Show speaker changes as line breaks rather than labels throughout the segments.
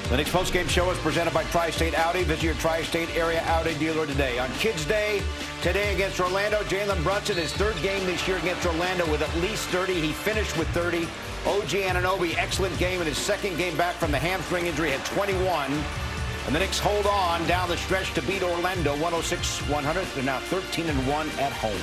The Knicks postgame show is presented by Tri-State Audi. Visit your Tri-State area Audi dealer today. On Kids Day, today against Orlando, Jalen Brunson, his third game this year against Orlando with at least 30. He finished with 30. OG Anunoby, excellent game in his second game back from the hamstring injury, had 21. And the Knicks hold on down the stretch to beat Orlando 106-100. They're now 13-1 at home.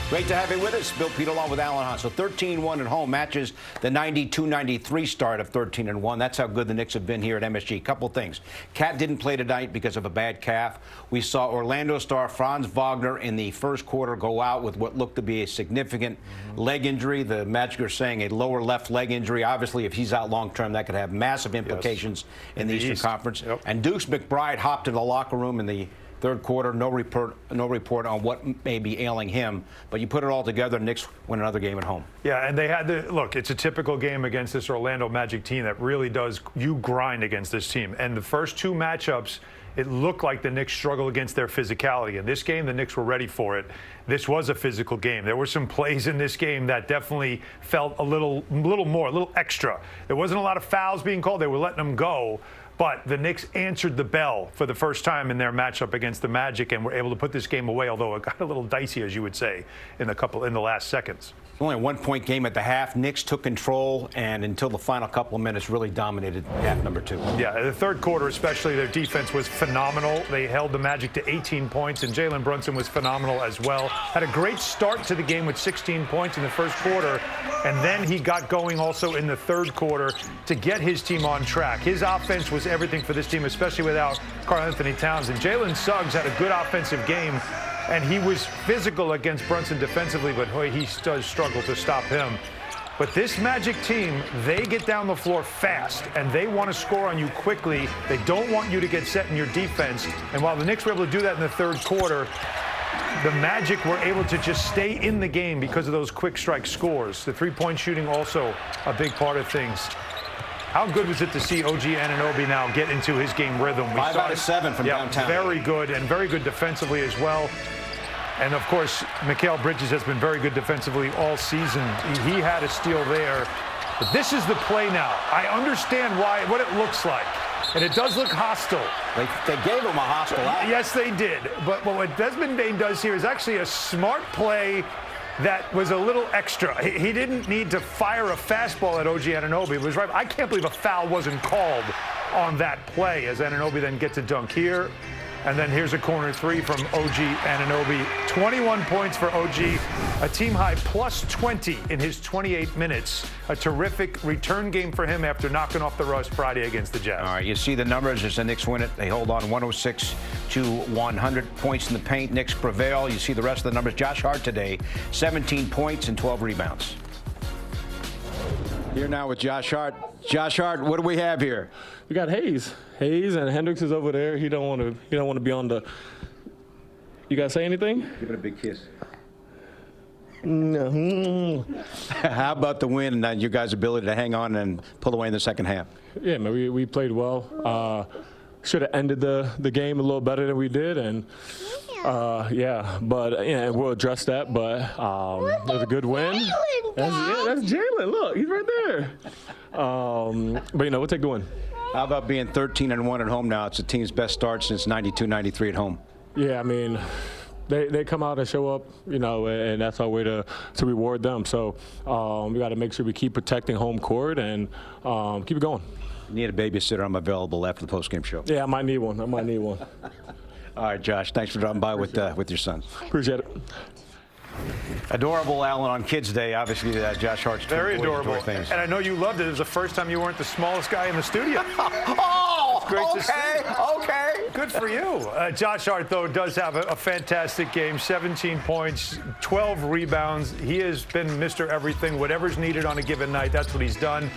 Great to have you with us. Bill Pete along with Alan Hunt. So 13-1 at home matches the 92-93 start of 13-1. That's how good the Knicks have been here at MSG. Couple things. Cat didn't play tonight because of a bad calf. We saw Orlando star Franz Wagner in the first quarter go out with what looked to be a significant leg injury. The Magic are saying a lower left leg injury. Obviously, if he's out long-term, that could have massive implications in the Eastern Conference.
Yep.
And Deuce McBride hopped to the locker room in the third quarter. No report on what may be ailing him. But you put it all together, Knicks win another game at home.
Yeah, and they had to look. It's a typical game against this Orlando Magic team that really does you grind against this team. And the first two matchups, it looked like the Knicks struggled against their physicality. In this game, the Knicks were ready for it. This was a physical game. There were some plays in this game that definitely felt a little more, a little extra. There wasn't a lot of fouls being called. They were letting them go. But the Knicks answered the bell for the first time in their matchup against the Magic and were able to put this game away, although it got a little dicey, as you would say, in the last seconds.
Only a one-point game at the half. Knicks took control and until the final couple of minutes really dominated half number two.
Yeah, the third quarter especially, their defense was phenomenal. They held the Magic to 18 points, and Jalen Brunson was phenomenal as well. Had a great start to the game with 16 points in the first quarter, and then he got going also in the third quarter to get his team on track. His offense was everything for this team, especially without Karl-Anthony Towns. And Jalen Suggs had a good offensive game, and he was physical against Brunson defensively, but he does struggle to stop him. But this Magic team, they get down the floor fast, and they want to score on you quickly. They don't want you to get set in your defense. And while the Knicks were able to do that in the third quarter, the Magic were able to just stay in the game because of those quick strike scores. The three-point shooting also a big part of things. How good was it to see OG Anunoby now get into his game rhythm?
5 out of 7 from downtown.
Very good, and very good defensively as well. And, of course, Mikal Bridges has been very good defensively all season. He had a steal there. But this is the play now. I understand what it looks like. And it does look hostile.
They gave him a hostile act.
Yes, they did. But what Desmond Bane does here is actually a smart play that was a little extra. He didn't need to fire a fastball at OG Anunoby. It was right. I can't believe a foul wasn't called on that play as Anunoby then gets a dunk here. And then here's a corner three from OG Anunoby. 21 points for OG, a team high plus 20 in his 28 minutes. A terrific return game for him after knocking off the rust Friday against the Jazz.
All right, you see the numbers as the Knicks win it. They hold on 106 to 100 points in the paint. Knicks prevail. You see the rest of the numbers. Josh Hart today, 17 points and 12 rebounds. Here now with Josh Hart. Josh Hart, what do we have here?
We got Hayes. Hayes and Hendricks is over there. He don't want to be on the. You gotta say anything?
Give it a big kiss.
No.
How about the win and your guys' ability to hang on and pull away in the second half?
Yeah, man, we played well. Should have ended the game a little better than we did, and we'll address that. But it was a good win. That's Jalen. Look, he's right there. But we'll take the win.
How about being 13-1 at home now? It's the team's best start since 92-93 at home.
Yeah, I mean, they come out and show up, and that's our way to reward them. So we got to make sure we keep protecting home court and keep it going.
You need a babysitter. I'm available after the postgame show.
Yeah, I might need one.
All right, Josh, thanks for dropping by with your sons.
Appreciate it.
Adorable Alan on Kids Day. Obviously, Josh Hart's
very adorable. And I know you loved it. It was the first time you weren't the smallest guy in the studio.
Oh,
great to see.
Okay.
Good for you. Josh Hart, though, does have a fantastic game. 17 points, 12 rebounds. He has been Mr. Everything. Whatever's needed on a given night, that's what he's done.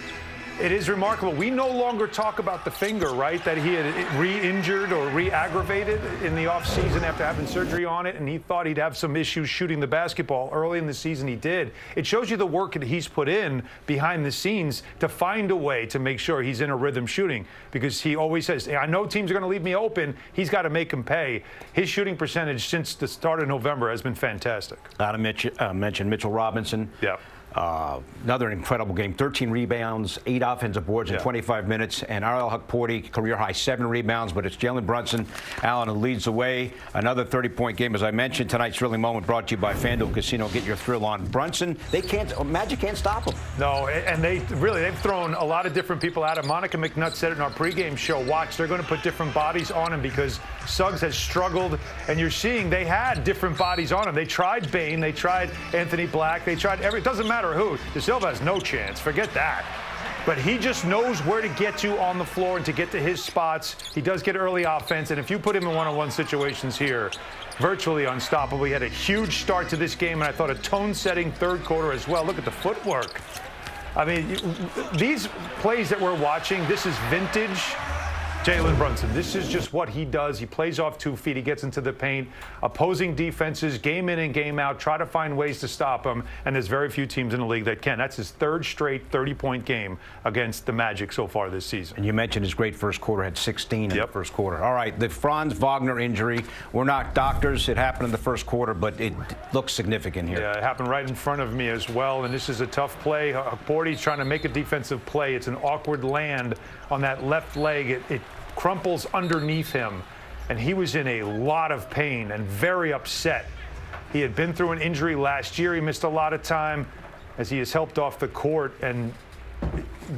It is remarkable. We no longer talk about the finger, right, that he had re-injured or re-aggravated in the offseason after having surgery on it, and he thought he'd have some issues shooting the basketball. Early in the season, he did. It shows you the work that he's put in behind the scenes to find a way to make sure he's in a rhythm shooting, because he always says, I know teams are going to leave me open. He's got to make them pay. His shooting percentage since the start of November has been fantastic.
Mention Mitchell Robinson.
Yeah.
Another incredible game. 13 rebounds, 8 offensive boards in 25 minutes. And R.L. Hukporti, career high 7 rebounds. But it's Jalen Brunson, Allen, who leads the way. Another 30-point game, as I mentioned. Tonight's thrilling moment brought to you by FanDuel Casino. Get your thrill on. Brunson, Magic can't stop him.
No, and they've thrown a lot of different people at him. Monica McNutt said it in our pregame show. Watch, they're going to put different bodies on him because Suggs has struggled. And you're seeing they had different bodies on him. They tried Bane. They tried Anthony Black. They tried it doesn't matter who. De Silva has no chance. Forget that. But he just knows where to get to on the floor and to get to his spots. He does get early offense, and if you put him in one-on-one situations here, virtually unstoppable. He had a huge start to this game, and I thought a tone-setting third quarter as well. Look at the footwork. I mean, these plays that we're watching, this is vintage Jalen Brunson. This is just what he does. He plays off 2 feet. He gets into the paint. Opposing defenses, game in and game out, try to find ways to stop him. And there's very few teams in the league that can. That's his 3rd straight 30-point game against the Magic so far this season.
And you mentioned his great first quarter, had 16 in the first quarter. All right, the Franz Wagner injury. We're not doctors. It happened in the first quarter, but it looks significant here.
Yeah, it happened right in front of me as well. And this is a tough play. Hukporti's trying to make a defensive play. It's an awkward land on that left leg. It crumples underneath him, and he was in a lot of pain and very upset. He had been through an injury last year. He missed a lot of time as he is helped off the court, and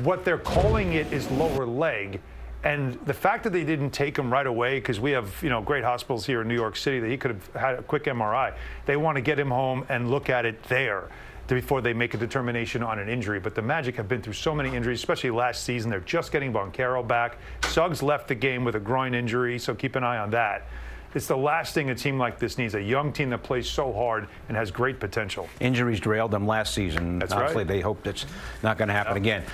what they're calling it is lower leg. And the fact that they didn't take him right away, because we have great hospitals here in New York City that he could have had a quick MRI. They want to get him home and look at it there before they make a determination on an injury. But the Magic have been through so many injuries, especially last season. They're just getting Boncaro back. Suggs left the game with a groin injury, so keep an eye on that. It's the last thing a team like this needs, a young team that plays so hard and has great potential.
Injuries derailed them last season.
That's
Honestly,
right.
they hope that's not going to happen again.